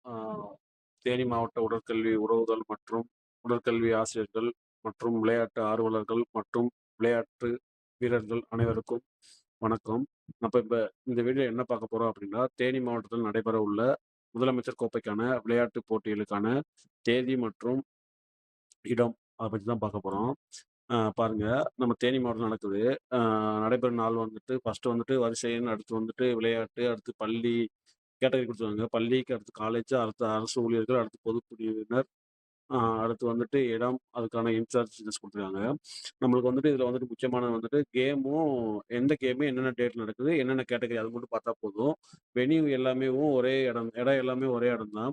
ஆ தேனி மாவட்ட உடற்கல்வி உறவுகள் மற்றும் உடற்கல்வி ஆசிரியர்கள் மற்றும் விளையாட்டு ஆர்வலர்கள் மற்றும் விளையாட்டு வீரர்கள் அனைவருக்கும் வணக்கம். இப்ப இந்த வீடியோ என்ன பார்க்க போறோம் அப்படின்னா, தேனி மாவட்டத்தில் நடைபெற உள்ள முதலமைச்சர் கோப்பைக்கான விளையாட்டுப் போட்டிகளுக்கான தேதி மற்றும் இடம் அத பத்தி தான் பார்க்க போறோம். பாருங்க, நம்ம தேனி மாவட்டம் நடக்குது. அ நடைபெறும் நாள் வந்துட்டு ஃபர்ஸ்ட்டு வந்துட்டு வரிசை எண், அடுத்து வந்துட்டு விளையாட்டு, அடுத்து பள்ளி கேட்டகரி குடுத்துருக்காங்க. பள்ளிக்கு அடுத்து காலேஜ், அடுத்து அரசு ஊழியர்கள், அடுத்து பொதுப்பிரிவினர், அடுத்து வந்துட்டு இடம், அதுக்கான இன்சார்ஜஸ் குடுத்துருக்காங்க. நம்மளுக்கு வந்துட்டு இதுல வந்துட்டு முக்கியமானது வந்துட்டு கேமும் எந்த கேமு என்னென்ன டேட்ல நடக்குது, என்னென்ன கேட்டகரி அது மட்டும் பார்த்தா போதும். வென்யூ எல்லாமேவும் ஒரே இடம் எல்லாமே ஒரே இடம் தான்.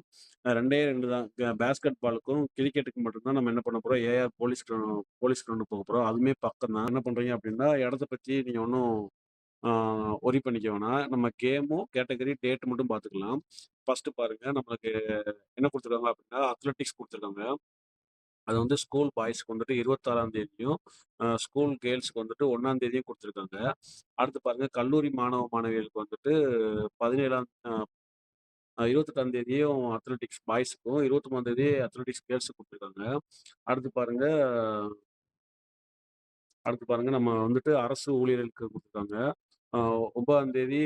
2டே 2 தான். பேஸ்கெட் பாலுக்கும், கிரிக்கெட்டுக்கு மட்டும் தான் நம்ம என்ன பண்ண போறோம், ஏஆர் போலீஸ் கிரவுண்ட் போக போறோம். அதுவுமே பக்கம் தான். என்ன பண்றீங்க அப்படின்னா, இடத்த பத்தி நீங்க ஒண்ணும் ஆ ஒரி பண்ணிக்க வேணாம். நம்ம கேமும், கேட்டகரி, டேட் மட்டும் பார்த்துக்கலாம். ஃபர்ஸ்ட்டு பாருங்க, நம்மளுக்கு என்ன குடுத்துருக்காங்க அப்படின்னா, அத்லெட்டிக்ஸ் குடுத்துருக்காங்க. அது வந்து ஸ்கூல் பாய்ஸ்க்கு வந்துட்டு 26ஆம் தேதியும், ஸ்கூல் கேர்ல்ஸ்க்கு வந்துட்டு 1ஆம் தேதியும் குடுத்துருக்காங்க. அடுத்து பாருங்க, கல்லூரி மாணவ, மாணவியர்களுக்கு வந்துட்டு 17ஆம் 28ஆம் தேதியும் அத்லெட்டிக்ஸ் பாய்ஸுக்கும், 23ஆம் தேதி அத்லெட்டிக்ஸ் கேர்ல்ஸுக்கு குடுத்துருக்காங்க. அடுத்து பாருங்க அடுத்து பாருங்க நம்ம வந்துட்டு அரசு ஊழியர்களுக்கு குடுத்துருக்காங்க. அ 9ஆம் தேதி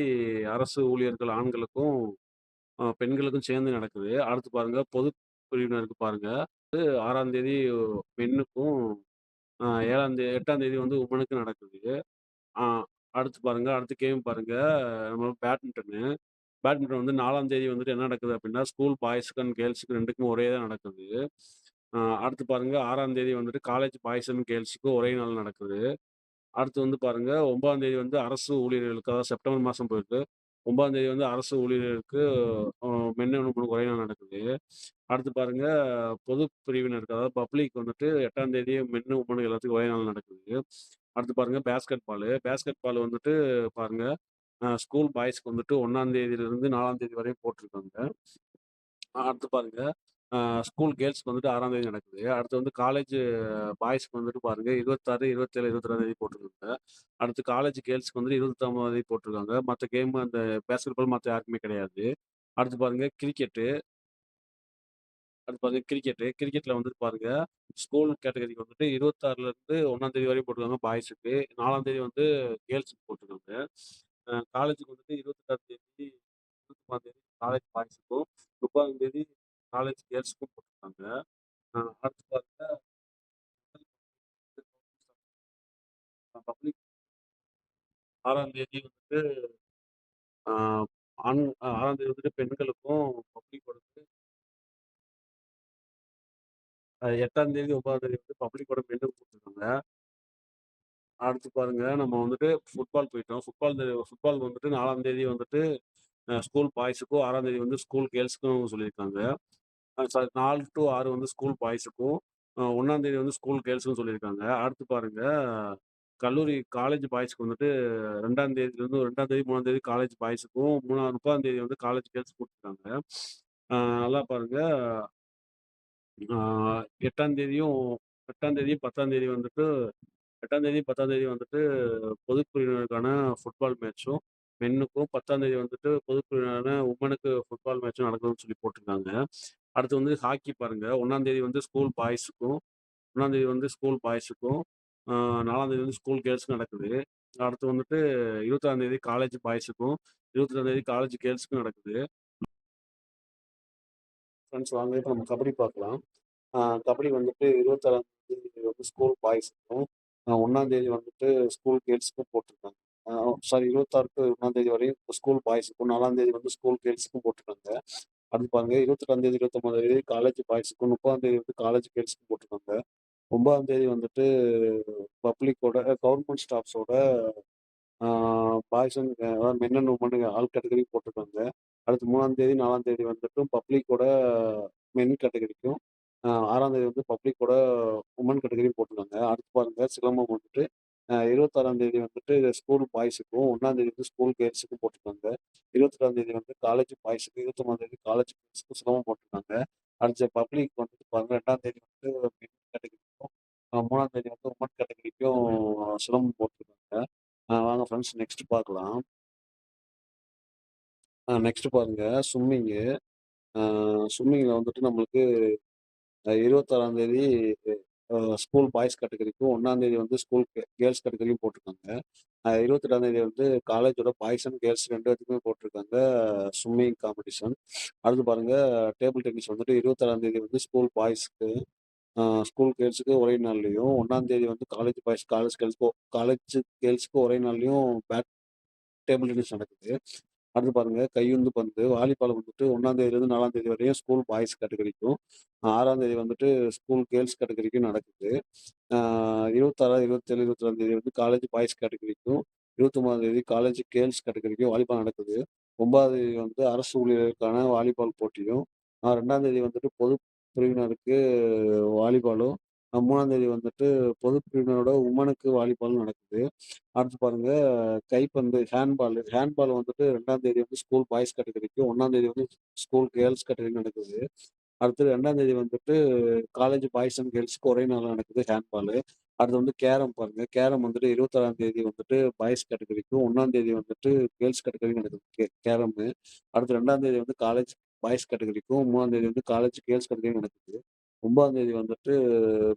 அரசு ஊழியர்கள் ஆண்களுக்கும், பெண்களுக்கும் சேர்ந்து நடக்குது. அடுத்து பாருங்க பொது பிரிவினருக்கு பாருங்க, 6ஆம் தேதி மென்னுக்கும், 8ஆம் தேதி வந்து உமனுக்கு நடக்குது. ஆ அடுத்து பாருங்க, அடுத்த கேம் பாருங்க, நம்ம பேட்மிண்டனு. பேட்மிண்டன் வந்து 4ஆம் தேதி வந்துட்டு என்ன நடக்குது அப்டின்னா, ஸ்கூல் பாய்ஸ்க்கு அண்ட் கேர்ல்ஸ்க்கு 2க்குமே ஒரே தான் நடக்குது. அடுத்து பாருங்க 6ஆம் தேதி வந்துட்டு காலேஜ் பாய்ஸ் அண்ட் கேர்ல்ஸ்க்கு ஒரே நாள் நடக்குது. அடுத்து வந்து பாருங்க 9ஆம் தேதி வந்து அரசு ஊழியர்களுக்கு, அதாவது செப்டம்பர் மாசம் போயிருக்கு. 9ஆம் தேதி வந்து அரசு ஊழியர்களுக்கு அ மென் அண்ட் உமன் ஒரே நாள் நடக்குது. அடுத்து பாருங்க பொது பிரிவினருக்கு, அதாவது பப்ளிக் வந்துட்டு 8ஆம் தேதி மென், உமன் எல்லாத்துக்கும் ஒரே நாள் நடக்குது. அடுத்து பாருங்க பேஸ்கெட் பாலு. பேஸ்கெட் பால் வந்துட்டு பாருங்க, ஸ்கூல் பாய்ஸ்க்கு வந்துட்டு 1ஆம் தேதியிலிருந்து 4ஆம் தேதி வரையும் போட்டிருக்காங்க. அடுத்து பாருங்க, அ ஸ்கூல் கேர்ல்ஸ்க்கு வந்துட்டு 6ஆம் தேதி நடக்குது. அடுத்து வந்து காலேஜ் பாய்ஸ்க்கு வந்துட்டு பாருங்க 26, 27, 22ஆம் தேதி போட்டிருக்காங்க. அடுத்து காலேஜ் கேர்ல்ஸ்க்கு வந்துட்டு 29ஆம் தேதி போட்டிருக்காங்க. மத்த கேம் அந்த பேஸ்கெட் பால் மத்த யாருக்குமே கிடையாது. அடுத்து பாருங்க கிரிக்கெட்டு. கிரிக்கெட்ல வந்துட்டு பாருங்க, ஸ்கூல் கேட்டகரிக்கு வந்துட்டு 26லருந்து 1ஆம் தேதி வரையும் போட்டிருக்காங்க பாய்ஸுக்கு. 4ஆம் தேதி வந்து கேர்ல்ஸுக்கு போட்டிருக்காங்க. காலேஜுக்கு வந்துட்டு 28ஆம் தேதி, 29ஆம் தேதி காலேஜ் பாய்ஸுக்கும், 30ஆம் தேதி காலேஜ் கேர்ல்ஸுக்கும் போட்டிருக்காங்க. அடுத்து பாருங்க பப்ளிக் 6ஆம் தேதி வந்துட்டு ஆ ஆண் 6ஆம் தேதி வந்துட்டு பெண்களுக்கும், பப்ளிக் வந்துட்டு 8ஆம் தேதி, 9ஆம் தேதி வந்து பப்ளிக்கோட மென்னுக்கு குடுத்துருக்காங்க. அடுத்து பாருங்க, நம்ம வந்துட்டு ஃபுட்பால் போயிட்டோம். ஃபுட்பால் வந்துட்டு 4ஆம் தேதி வந்துட்டு ஸ்கூல் பாய்ஸுக்கும், 6ஆம் தேதி வந்து ஸ்கூல் கேர்ல்ஸ்க்கும் சொல்லியிருக்காங்க. சாரி 4 டூ 6 வந்து ஸ்கூல் பாய்ஸுக்கும், 1ஆம் தேதி வந்து ஸ்கூல் கேர்ல்ஸ்க்கும் சொல்லியிருக்காங்க. அடுத்து பாருங்க, காலேஜ் பாய்ஸ்க்கு வந்துட்டு 2ஆம் தேதியிலருந்து 2ஆம் தேதி, 3ஆம் தேதி காலேஜ் பாய்ஸுக்கும், 30ஆம் தேதி வந்து காலேஜ் கேர்ல்ஸ்க்கும் குடுத்துருக்காங்க. நல்லா பாருங்க, ஆ 8ஆம் தேதியும் 8ஆம் தேதியும் 10ஆம் தேதி வந்துட்டு 8ஆம் தேதி, 10ஆம் தேதி வந்துட்டு பொதுப்பிரிவினருக்கான ஃபுட்பால் மேட்சும், மென்னுக்கும் 10ஆம் தேதி வந்துட்டு பொதுப்பிரிவினரான உமனுக்கு ஃபுட்பால் மேட்சும் நடக்குதுன்னு சொல்லி போட்டிருக்காங்க. அடுத்து வந்து ஹாக்கி பாருங்க. 1ஆம் தேதி வந்து ஸ்கூல் பாய்ஸுக்கும், 1ஆம் தேதி வந்து ஸ்கூல் பாய்ஸுக்கும், ஆ 4ஆம் தேதி வந்து ஸ்கூல் கேர்ல்ஸ்க்கும் நடக்குது. அடுத்து வந்துட்டு 20ஆம் தேதி காலேஜ் பாய்ஸுக்கும், 22ஆம் தேதி காலேஜ் கேர்ல்ஸ்க்கும் நடக்குது. ஃப்ரெண்ட்ஸ் வாங்க இப்ப நம்ம கபடி பார்க்கலாம். ஆ கபடி வந்துட்டு 26ஆம் தேதி வந்து ஸ்கூல் பாய்ஸுக்கும், 1ஆம் தேதி வந்துட்டு ஸ்கூல் கேர்ல்ஸ்க்கும் போட்டிருக்காங்க. ஆ சாரி 26 டூ 1ஆம் தேதி வரையும் ஸ்கூல் பாய்ஸுக்கும், 4ஆம் தேதி வந்து ஸ்கூல் கேர்ல்ஸ்க்கும் போட்டிருக்காங்க. அடுத்து பாருங்க 28ஆம் தேதி, 29ஆம் தேதி காலேஜ் பாய்ஸுக்கும், 30ஆம் தேதி வந்து காலேஜ் கேர்ல்ஸ்க்கும் போட்டிருக்காங்க. 9ஆம் தேதி வந்துட்டு பப்ளிக்கோட கவர்ன்மென்ட் ஸ்டாஃப்ஸோட ஆ பாய்ஸ் அண்ட் அதாவது men and women all category போட்டிருக்காங்க. அடுத்து 3ஆம் தேதி, 4ஆம் தேதி வந்துட்டு பப்ளிக்கோட மென் கேட்டகரிக்கும், 6ஆம் தேதி வந்து பப்ளிக்கோட உமன் கேட்டகரியும் போட்டிருக்காங்க. அடுத்து பாருங்க சிலம்பம் வந்துட்டு 26ஆம் தேதி வந்துட்டு ஸ்கூல் பாய்ஸுக்கும், 1ஆம் தேதி வந்து ஸ்கூல் கேர்ல்ஸுக்கும் போட்டிருக்காங்க. 22ஆம் தேதி வந்து காலேஜ் பாய்ஸுக்கும், 29ஆம் தேதி காலேஜ் கேர்ல்ஸுக்கும் சிலம்பம் போட்டிருக்காங்க. அடுத்து பப்ளிக் வந்துட்டு பாருங்க 2ஆம் தேதி வந்து மென் கேட்டகரிக்கும், 3ஆம் தேதி வந்து உமன் கேட்டகரிக்கும் சிலம்பம் போட்டிருக்காங்க. வாங்க ஃப்ரெண்ட்ஸ் நெக்ஸ்ட் பார்க்கலாம். நெக்ஸ்ட் பாருங்க ஸ்விம்மிங்கு. ஸ்விம்மிங்கில வந்துட்டு நம்மளுக்கு 26ஆம் தேதி ஸ்கூல் பாய்ஸ் கேட்டகரிக்கும், 1ஆம் தேதி வந்து ஸ்கூல் கேர்ள்ஸ் கேட்டகரியும் போட்டிருக்காங்க. 28ஆம் தேதி வந்து காலேஜோட பாய்ஸ் அண்ட் கேர்ள்ஸ் 2 பேத்துக்குமே போட்டிருக்காங்க ஸ்விம்மிங் காம்படிஷன். அடுத்து பாருங்க டேபிள் டென்னிஸ் வந்துட்டு 26ஆம் தேதி வந்து ஸ்கூல் பாய்ஸ்க்கு, அ ஸ்கூல் கேர்ள்ஸுக்கு ஒரே நாள்லயும், 1ஆம் தேதி வந்து காலேஜ் பாய்ஸ், காலேஜ் கேர்ள்ஸ்க்கு ஒரே நாள்லயும் டேபிள் டென்னிஸ் நடக்குது. அடுத்து பாருங்க, கையுந்து பந்து, வாலிபால் வந்துட்டு 1ஆம் தேதியிலிருந்து 4ஆம் தேதி வரையும் ஸ்கூல் பாய்ஸ் கேட்டகரிக்கும், 6ஆம் தேதி வந்துட்டு ஸ்கூல் கேர்ள்ஸ் கேட்டகரிக்கும் நடக்குது. ஆ 26, 27, 28ஆம் தேதி வந்து காலேஜ் பாய்ஸ் கேட்டகரிக்கும், 29ஆம் தேதி காலேஜ் கேர்ள்ஸ் கேட்டகரிக்கும் வாலிபால் நடக்குது. 9ஆம் தேதி வந்து அரசு ஊழியர்களுக்கான வாலிபால் போட்டியும், 2ஆம் தேதி வந்துட்டு பொது பிரிவினருக்கு வாலிபாலும், 3ஆம் தேதி வந்துட்டு பொது பிரிவினரோட உமனுக்கு வாலிபாலும் நடக்குது. அடுத்து பாருங்க கைப்பந்து, ஹேண்ட்பால் வந்துட்டு 2ஆம் தேதி வந்து ஸ்கூல் பாய்ஸ் கேட்டகரிக்கும், 1ஆம் தேதி வந்து ஸ்கூல் கேர்ள்ஸ் கேட்டகரிக்கும் நடக்குது. அடுத்து 2ஆம் தேதி வந்துட்டு காலேஜ் பாய்ஸ் அண்ட் கேர்ள்ஸ்க்கு ஒரே நாள்ல நடக்குது ஹேண்ட்பாலு. அடுத்து வந்து கேரம் பாருங்க. கேரம் வந்துட்டு 26ஆம் தேதி வந்துட்டு பாய்ஸ் கேட்டகரிக்கும், 1ஆம் தேதி வந்துட்டு கேர்ள்ஸ் கேட்டகரிக்கும் நடக்குது கேரமு. அடுத்து 2ஆம் தேதி வந்து காலேஜ் பாய்ஸ் கேட்டகரிக்கும், 3ஆம் தேதி வந்து காலேஜ் கேர்ள்ஸ் கேட்டகரிக்கும் நடக்குது. 9ஆம் தேதி வந்துட்டு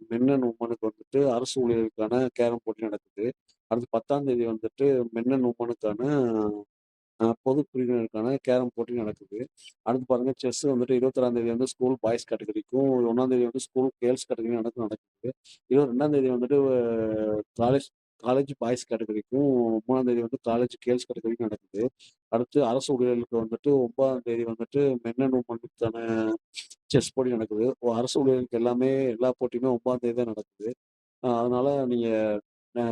மென் அண்ட் உமனுக்கு வந்துட்டு அரசு ஊழியர்களுக்கான கேரம் போட்டி நடக்குது. அடுத்து 10ஆம் தேதி வந்துட்டு மென் அண்ட் உமனுக்கான பொது பிரிவினருக்கான கேரம் போட்டி நடக்குது. அடுத்து பாருங்க செஸ் வந்துட்டு 26ஆம் தேதி வந்து ஸ்கூல் பாய்ஸ் கேட்டகரிக்கும், 1ஆம் தேதி வந்து ஸ்கூல் கேர்ள்ஸ் கேட்டகரிக்கும் நடக்குது. 22ஆம் தேதி வந்துட்டு காலேஜ் காலேஜ் பாய்ஸ் கேட்டகரிக்கும், 3ஆம் தேதி வந்து காலேஜ் கேர்ள்ஸ் கேட்டகரிக்கும் நடக்குது. அடுத்து அரசு ஊழியர்களுக்கு வந்துட்டு 9ஆம் தேதி வந்துட்டு மென் அண்ட் உமனுக்கான செஸ் போட்டி நடக்குது. அரசு ஊழியர்களுக்கு எல்லா போட்டியுமே 9ஆம் தேதி தான் நடக்குது. அதனால நீங்க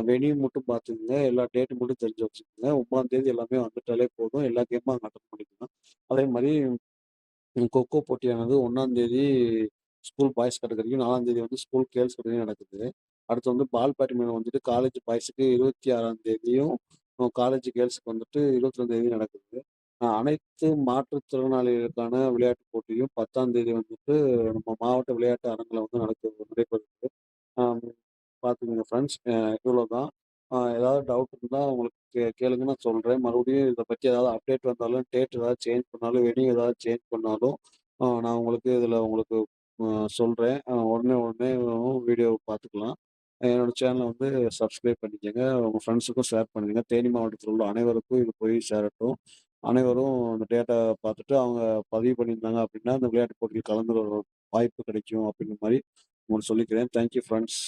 வென்யூ மட்டும் பார்த்துக்கங்க. எல்லா டேட் மட்டும் தெரிஞ்சு வச்சுக்கங்க. 9ஆம் தேதி எல்லாமே வந்துட்டாலே போதும். எல்லா கேமும் அங்க அட்டெண்ட் பண்ணிக்கலாம். அதே மாரி கொக்கோ போட்டியானது 1ஆம் தேதி ஸ்கூல் பாய்ஸ் கேட்டகரிக்கும், 4ஆம் தேதி வந்து ஸ்கூல் கேர்ள்ஸ் கேட்டகரிக்கும் நடக்குது. அடுத்து வந்து பால் பேட்மிண்டன் வந்துட்டு காலேஜ் பாய்ஸுக்கு 26ஆம் தேதியும், காலேஜ் கேர்ள்ஸ்க்கு வந்துட்டு 22ஆம் தேதியும் நடக்குது. அனைத்து மாற்றுத்திறனாளிகளுக்கான விளையாட்டுப் போட்டியும் 10ஆம் தேதி வந்துட்டு நம்ம மாவட்ட விளையாட்டு அரங்குல வந்து நடைபெறுது. ஆம் பார்த்துக்கங்க ஃப்ரெண்ட்ஸ். இவ்வளோதான். ஏதாவது டவுட் இருந்தா உங்களுக்கு கேளுங்க நான் சொல்றேன். மறுபடியும் இத பத்தி ஏதாவது அப்டேட் வந்தாலும், டேட் ஏதாவது சேஞ்ச் பண்ணாலும், வென்யூ ஏதாவது சேஞ்ச் பண்ணாலும், நான் உங்களுக்கு இதில உங்களுக்கு அ சொல்றேன். உடனே வீடியோ பார்த்துக்கலாம். என்னோட சேனல வந்து சப்ஸ்கிரைப் பண்ணிக்கங்க. உங்க ஃப்ரெண்ட்ஸுக்கும் ஷேர் பண்ணுங்க. தேனி மாவட்டத்தில உள்ள அனைவருக்கும் இது போய் சேரட்டும். அனைவரும் அந்த டேட்டா பார்த்துட்டு அவங்க பதிவு பண்ணியிருந்தாங்க அப்படின்னா, அந்த விளையாட்டு போட்டியில் கலந்துர வாய்ப்பு கிடைக்கும் அப்படின்ற மாரி உங்களுக்கு சொல்லிக்கிறேன். Thank you friends.